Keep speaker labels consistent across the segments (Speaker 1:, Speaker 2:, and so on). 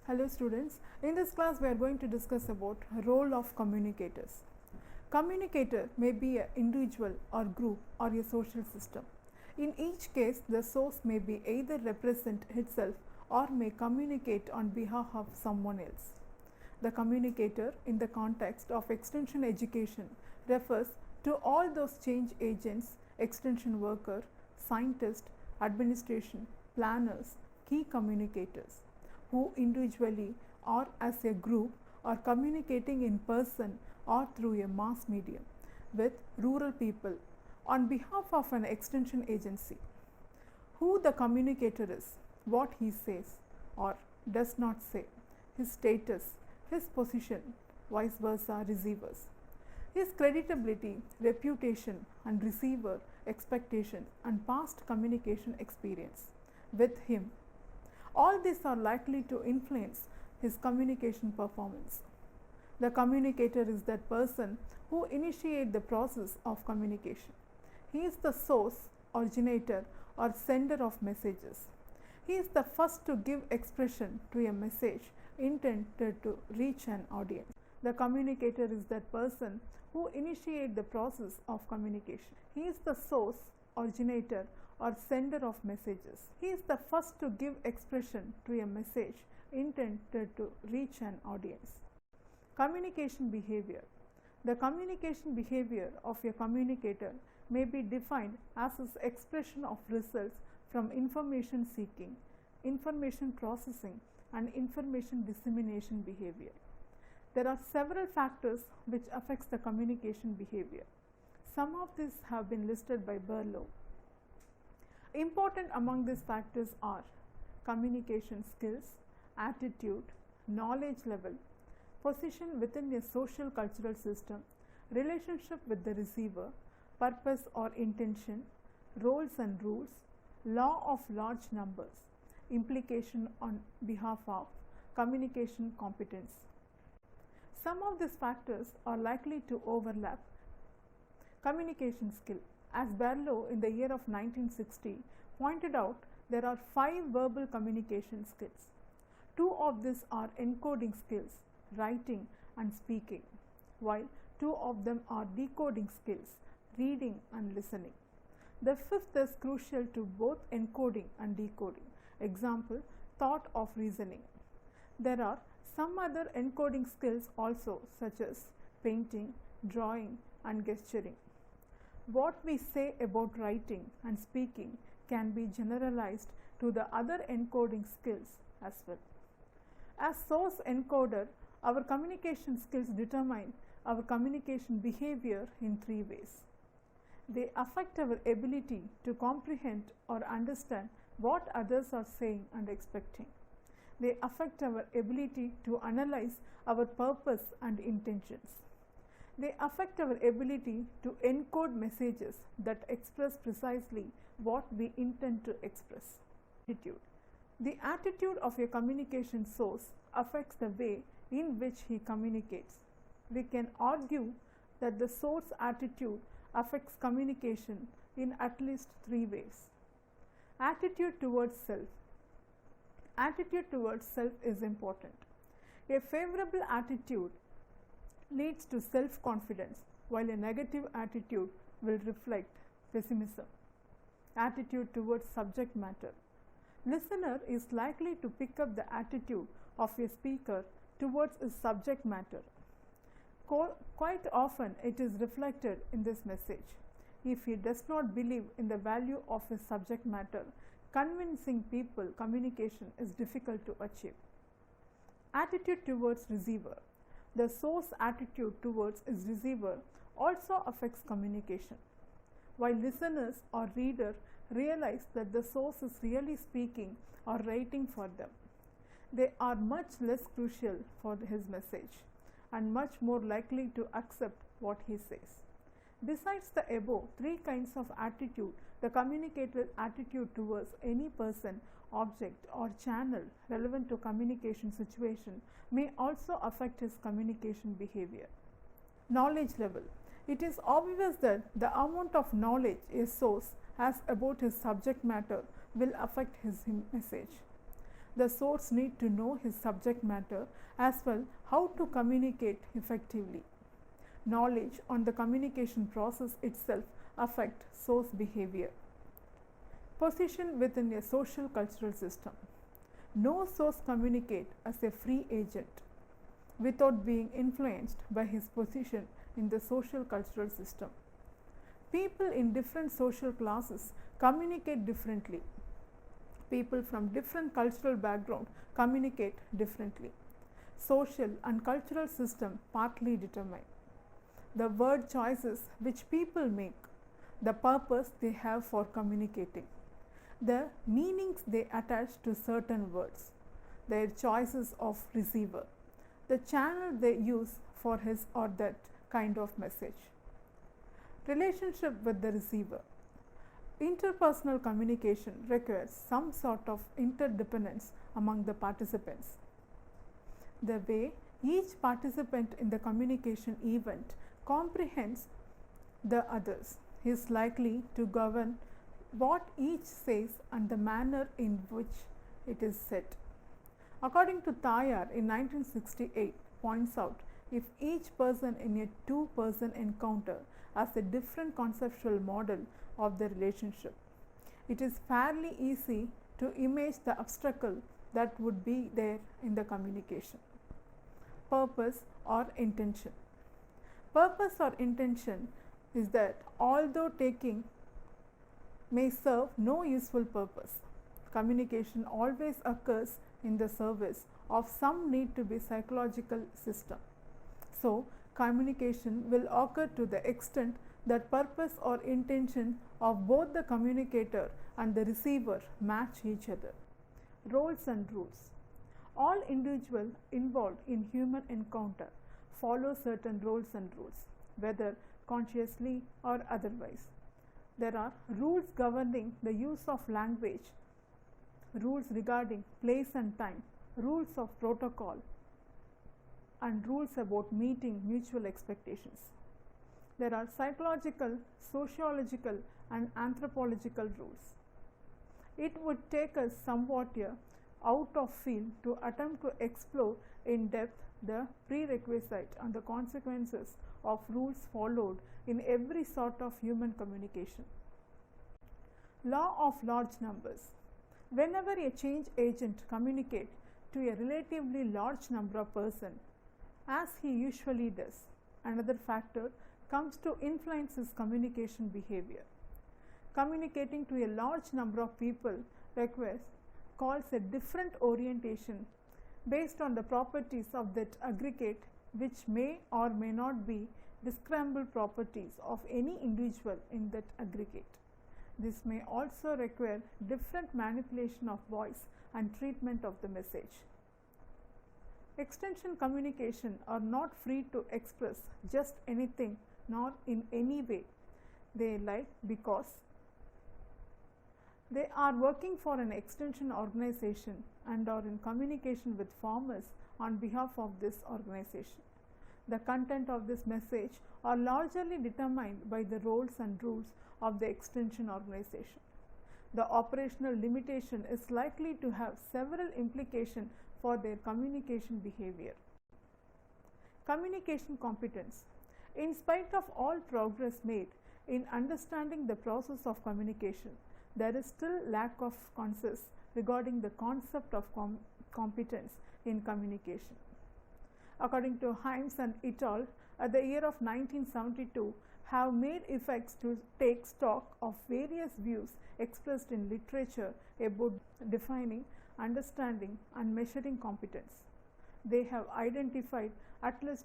Speaker 1: Hello students, in this class we are going to discuss about role of communicators. Communicator may be an individual or group or a social system. In each case, the source may be either represent itself or may communicate on behalf of someone else. The communicator in the context of extension education refers to all those change agents, extension worker, scientist, administration, planners, key communicators who individually or as a group are communicating in person or through a mass medium with rural people on behalf of an extension agency. Who the communicator is, what he says or does not say, his status, his position, vice versa receivers, his creditability, reputation and receiver expectation and past communication experience with him. All these are likely to influence his communication performance. The communicator is that person who initiates the process of communication. He is the source, originator or sender of messages. He is the first to give expression to a message intended to reach an audience. The communicator is that person who initiates the process of communication. He is the source, originator or sender of messages. He is the first to give expression to a message intended to reach an audience. Communication behavior. The communication behavior of a communicator may be defined as his expression of results from information seeking, information processing and information dissemination behavior. There are several factors which affects the communication behavior. Some of these have been listed by Berlow. Important among these factors are communication skills, attitude, knowledge level, position within a social cultural system, relationship with the receiver, purpose or intention, roles and rules, law of large numbers, implication on behalf of, communication competence. Some of these factors are likely to overlap. Communication skill. As Berlow in the year of 1960 pointed out, there are 5 verbal communication skills. 2 of these are encoding skills, writing and speaking, while 2 of them are decoding skills, reading and listening. The 5th is crucial to both encoding and decoding. Example, thought of reasoning. There are some other encoding skills also, such as painting, drawing and gesturing. What we say about writing and speaking can be generalized to the other encoding skills as well. As source encoder, our communication skills determine our communication behavior in 3 ways. They affect our ability to comprehend or understand what others are saying and expecting. They affect our ability to analyze our purpose and intentions. They affect our ability to encode messages that express precisely what we intend to express. Attitude. The attitude of a communication source affects the way in which he communicates. We can argue that the source attitude affects communication in at least 3 ways. Attitude towards self. Attitude towards self is important. A favorable attitude leads to self-confidence, while a negative attitude will reflect pessimism. Attitude towards subject matter. Listener is likely to pick up the attitude of a speaker towards his subject matter. Quite often it is reflected in this message. If he does not believe in the value of his subject matter, convincing people communication is difficult to achieve. Attitude towards receiver. The source attitude towards his receiver also affects communication. While listeners or reader realize that the source is really speaking or writing for them, they are much less crucial for his message and much more likely to accept what he says. Besides the above 3 kinds of attitude, the communicator's attitude towards any person, object or channel relevant to communication situation may also affect his communication behavior. Knowledge level. It is obvious that the amount of knowledge a source has about his subject matter will affect his message. the source need to know his subject matter as well how to communicate effectively. Knowledge on the communication process itself affect source behavior. Position within a social cultural system. No source communicate as a free agent without being influenced by his position in the social cultural system. People in different social classes communicate differently. People from different cultural background communicate differently. Social and cultural system partly determine the word choices which people make, the purpose they have for communicating, the meanings they attach to certain words, their choices of receiver, the channel they use for his or that kind of message. Relationship with the receiver. Interpersonal communication requires some sort of interdependence among the participants. The way each participant in the communication event comprehends the others is likely to govern what each says and the manner in which it is said. According to Thayer in 1968 points out, if each person in a two-person encounter has a different conceptual model of the relationship, it is fairly easy to image the obstacle that would be there in the communication. Purpose or intention. Purpose or intention is that although taking may serve no useful purpose, communication always occurs in the service of some need to be psychological system. So, communication will occur to the extent that purpose or intention of both the communicator and the receiver match each other. Roles and rules. All individuals involved in human encounter follow certain roles and rules, whether consciously or otherwise. There are rules governing the use of language, rules regarding place and time, rules of protocol, and rules about meeting mutual expectations. There are psychological, sociological, and anthropological rules. It would take us somewhat out of field to attempt to explore in depth the prerequisite and the consequences of rules followed in every sort of human communication. Law of large numbers. Whenever a change agent communicates to a relatively large number of persons, as he usually does, another factor comes to influence his communication behavior. Communicating to a large number of people calls a different orientation based on the properties of that aggregate, which may or may not be describable properties of any individual in that aggregate. This may also require different manipulation of voice and treatment of the message. Extension communication are not free to express just anything nor in any way they like, because they are working for an extension organization and are in communication with farmers on behalf of this organization. The content of this message are largely determined by the roles and rules of the extension organization. The operational limitation is likely to have several implications for their communication behavior. Communication competence. In spite of all progress made in understanding the process of communication, there is still lack of consensus regarding the concept of competence in communication. According to Himes and et al., at the year of 1972, have made efforts to take stock of various views expressed in literature about defining, understanding, and measuring competence. They have identified at least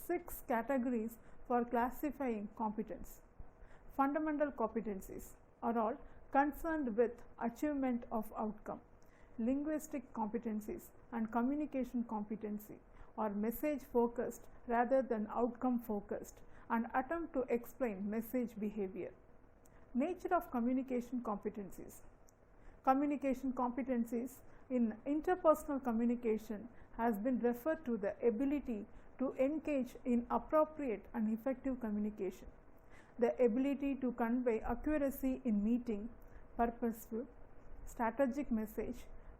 Speaker 1: 6 categories for classifying competence. Fundamental competencies are all concerned with achievement of outcome. Linguistic competencies and communication competency are message focused rather than outcome focused and attempt to explain message behavior. Nature of communication competencies. Communication competencies in interpersonal communication has been referred to the ability to engage in appropriate and effective communication, the ability to convey accuracy in meeting, purposeful, strategic message,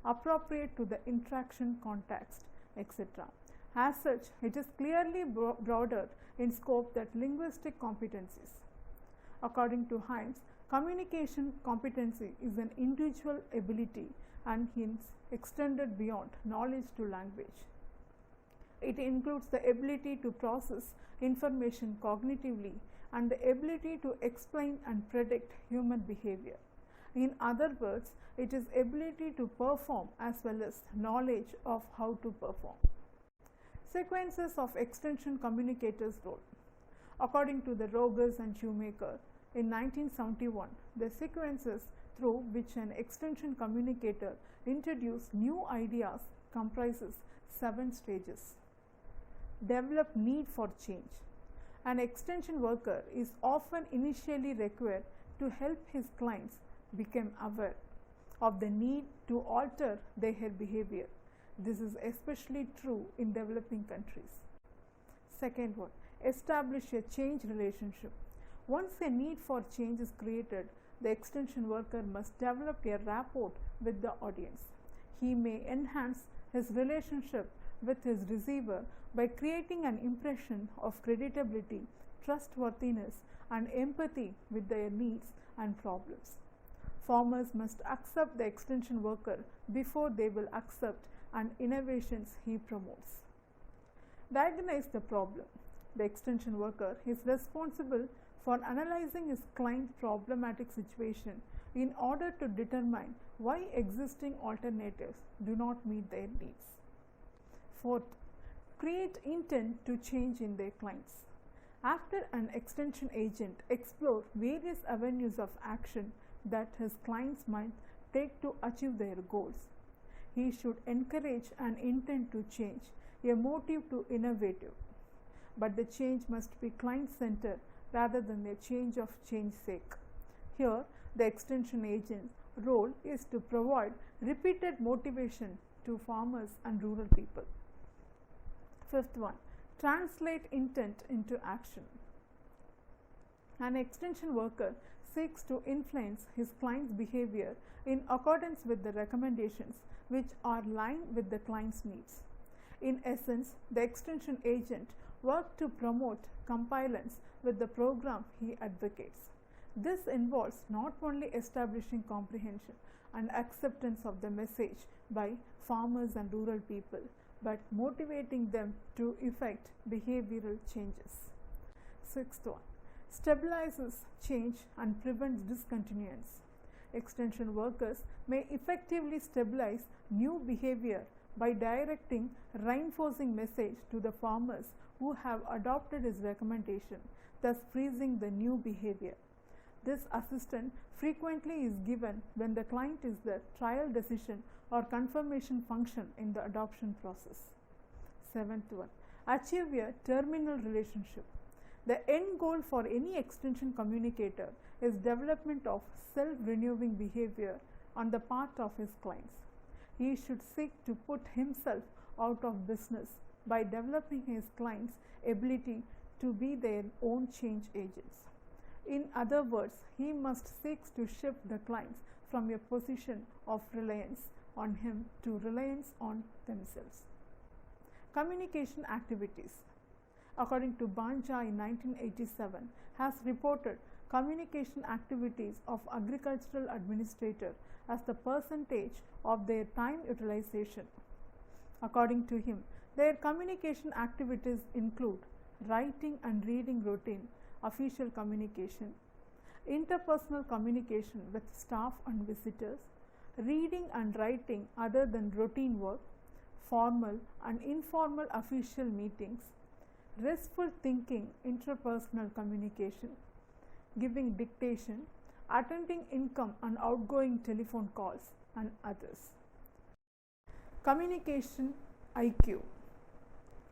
Speaker 1: appropriate to the interaction context, etc. As such, it is clearly broader in scope than linguistic competencies. According to Himes, communication competency is an individual ability and hence extended beyond knowledge to language. It includes the ability to process information cognitively and the ability to explain and predict human behavior. In other words, it is ability to perform as well as knowledge of how to perform. Sequences of extension communicators' role. According to the Rogers and Shoemaker, in 1971, the sequences through which an extension communicator introduces new ideas comprises 7 stages. Develop need for change. An extension worker is often initially required to help his clients become aware of the need to alter their behavior. This is especially true in developing countries. Second one, establish a change relationship. Once a need for change is created, the extension worker must develop a rapport with the audience. He may enhance his relationship with his receiver by creating an impression of credibility, trustworthiness, and empathy with their needs and problems. Farmers must accept the extension worker before they will accept and innovations he promotes. Diagnose the problem. The extension worker is responsible for analyzing his client's problematic situation in order to determine why existing alternatives do not meet their needs. Fourth, create intent to change in their clients. After an extension agent explores various avenues of action that his clients might take to achieve their goals, he should encourage an intent to change, a motive to innovative. But the change must be client-centered rather than a change of change's sake. Here, the extension agent's role is to provide repeated motivation to farmers and rural people. Fifth one, translate intent into action. An extension worker seeks to influence his client's behavior in accordance with the recommendations which are aligned with the client's needs. In essence, the extension agent works to promote compliance with the program he advocates. This involves not only establishing comprehension and acceptance of the message by farmers and rural people, but motivating them to effect behavioral changes. Sixth one, stabilizes change and prevents discontinuance. Extension workers may effectively stabilize new behavior by directing reinforcing message to the farmers who have adopted his recommendation, thus freezing the new behavior. This assistance frequently is given when the client is the trial decision or confirmation function in the adoption process. Seventh one, achieve a terminal relationship. The end goal for any extension communicator is development of self-renewing behavior on the part of his clients. He should seek to put himself out of business by developing his clients' ability to be their own change agents. In other words, he must seek to shift the clients from a position of reliance on him to reliance on themselves. Communication activities. According to Banja in 1987, has reported communication activities of agricultural administrator as the percentage of their time utilization. According to him, their communication activities include writing and reading routine, official communication, interpersonal communication with staff and visitors, reading and writing other than routine work, formal and informal official meetings, restful thinking, interpersonal communication, giving dictation, attending income and outgoing telephone calls, and others. Communication IQ.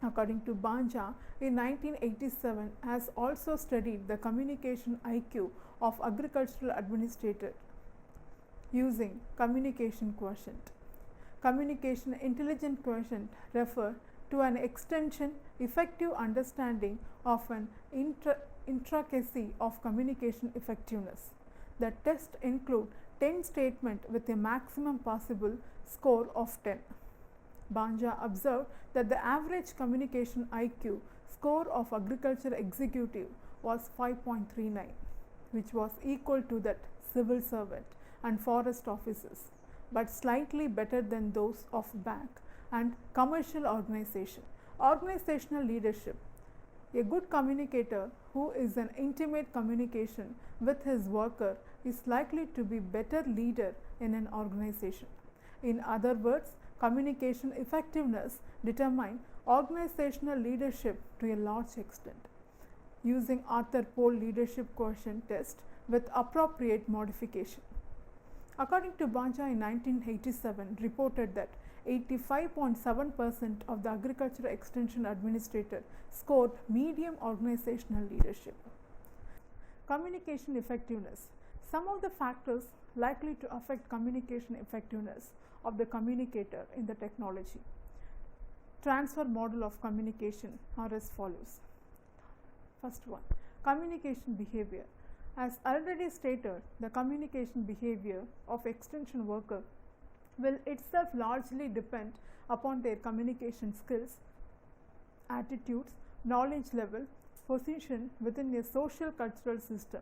Speaker 1: According to Banja, in 1987 has also studied the communication IQ of agricultural administrator using communication quotient. Communication intelligence quotient refer to an extension effective understanding of an intricacy of communication effectiveness. The test include 10 statements with a maximum possible score of 10. Banja observed that the average communication IQ score of agriculture executive was 5.39, which was equal to that civil servant and forest officers, but slightly better than those of bank and commercial organization. Organizational leadership. A good communicator who is an intimate communication with his worker is likely to be better leader in an organization. In other words, communication effectiveness determines organizational leadership to a large extent. Using Arthur Poll leadership quotient test with appropriate modification. According to Banja in 1987 reported that 85.7% of the agriculture extension administrator scored medium organizational leadership. Communication effectiveness. Some of the factors likely to affect communication effectiveness of the communicator in the technology. Transfer model of communication are as follows. First one, communication behavior. As already stated, the communication behavior of extension worker will itself largely depend upon their communication skills, attitudes, knowledge level, position within a social cultural system,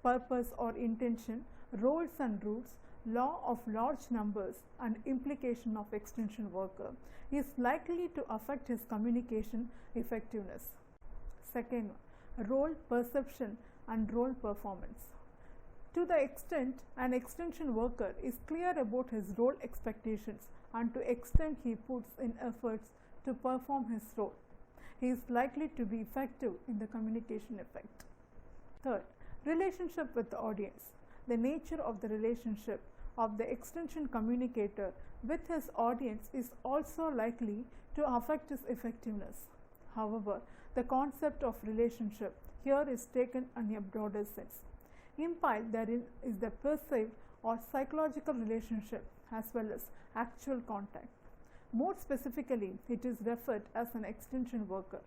Speaker 1: purpose or intention, roles and rules, law of large numbers and implication of extension worker is likely to affect his communication effectiveness. Second, role perception and role performance. To the extent an extension worker is clear about his role expectations and to extent he puts in efforts to perform his role, he is likely to be effective in the communication effect. Third, relationship with the audience. The nature of the relationship of the extension communicator with his audience is also likely to affect his effectiveness. However, the concept of relationship here is taken in a broader sense. Implied therein is the perceived or psychological relationship as well as actual contact. More specifically, it is referred as an extension worker.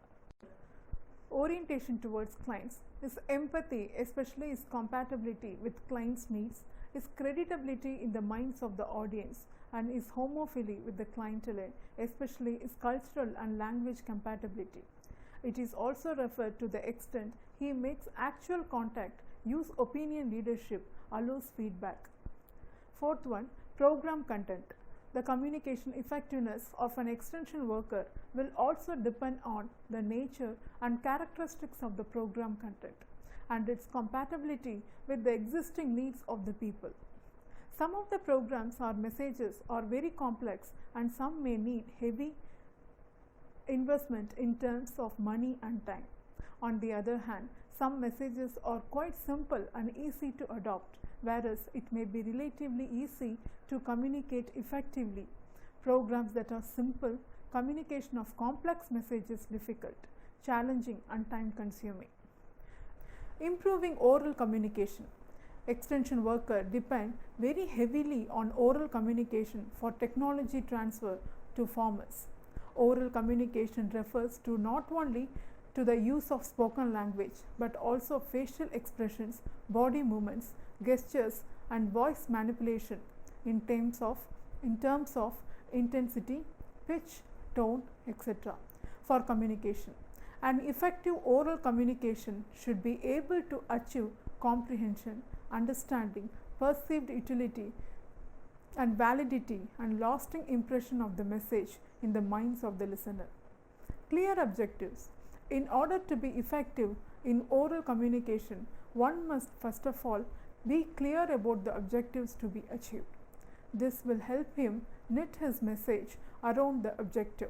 Speaker 1: Orientation towards clients is empathy, especially is compatibility with clients' needs, is creditability in the minds of the audience, and is homophily with the clientele, especially is cultural and language compatibility. It is also referred to the extent he makes actual contact, use opinion leadership, allows feedback. Fourth one, program content. The communication effectiveness of an extension worker will also depend on the nature and characteristics of the program content and its compatibility with the existing needs of the people. Some of the programs or messages are very complex and some may need heavy investment in terms of money and time. On the other hand, some messages are quite simple and easy to adopt, whereas it may be relatively easy to communicate effectively. Programs that are simple, communication of complex messages difficult, challenging and time consuming. Improving oral communication. Extension worker depend very heavily on oral communication for technology transfer to farmers. Oral communication refers to not only to the use of spoken language but also facial expressions, body movements, gestures and voice manipulation in terms of intensity, pitch, tone, etc. for communication. An effective oral communication should be able to achieve comprehension, understanding, perceived utility and validity and lasting impression of the message in the minds of the listener. Clear objectives. In order to be effective in oral communication, one must first of all be clear about the objectives to be achieved. This will help him knit his message around the objective.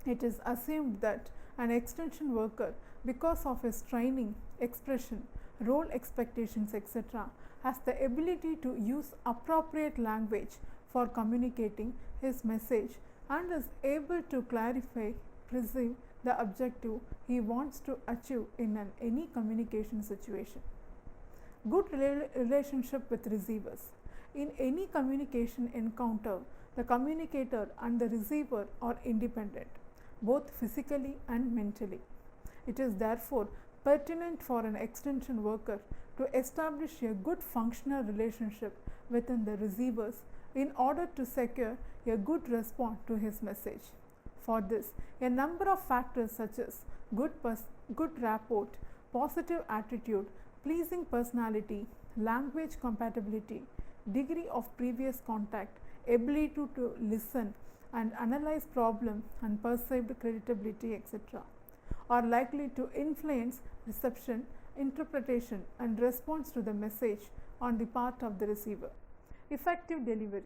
Speaker 1: It is assumed that an extension worker, because of his training, expression, role expectations, etc., has the ability to use appropriate language for communicating his message and is able to clarify, perceive the objective he wants to achieve in any communication situation. Good relationship with receivers. In any communication encounter, the communicator and the receiver are independent, both physically and mentally. It is therefore pertinent for an extension worker to establish a good functional relationship within the receivers in order to secure a good response to his message. For this, a number of factors such as good rapport, positive attitude, pleasing personality, language compatibility, degree of previous contact, ability to listen and analyze problem and perceived credibility, etc., are likely to influence reception, interpretation and response to the message on the part of the receiver. Effective delivery.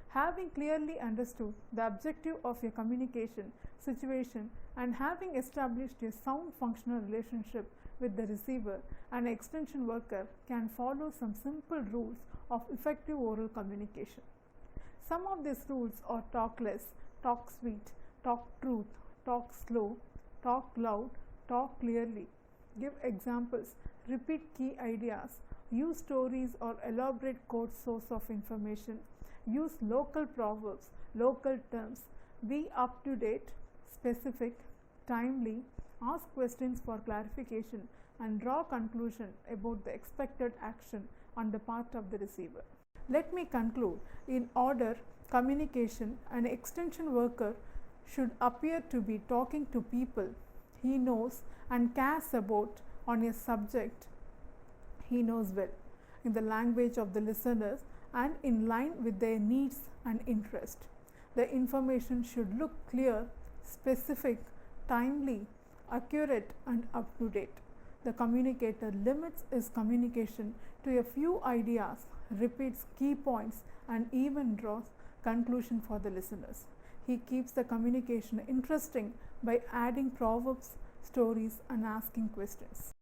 Speaker 1: Having clearly understood the objective of a communication situation and having established a sound functional relationship with the receiver, an extension worker can follow some simple rules of effective oral communication. Some of these rules are talk less, talk sweet, talk truth, talk slow, talk loud, talk clearly, give examples, repeat key ideas, use stories or elaborate code source of information, use local proverbs, local terms, be up to date, specific, timely, ask questions for clarification and draw conclusion about the expected action on the part of the receiver. Let me conclude. In order communication, an extension worker should appear to be talking to people he knows and cares about on a subject he knows well, in the language of the listeners and in line with their needs and interest. The information should look clear, specific, timely, accurate and up to date. The communicator limits his communication to a few ideas, repeats key points and even draws conclusion for the listeners. He keeps the communication interesting by adding proverbs, stories and asking questions.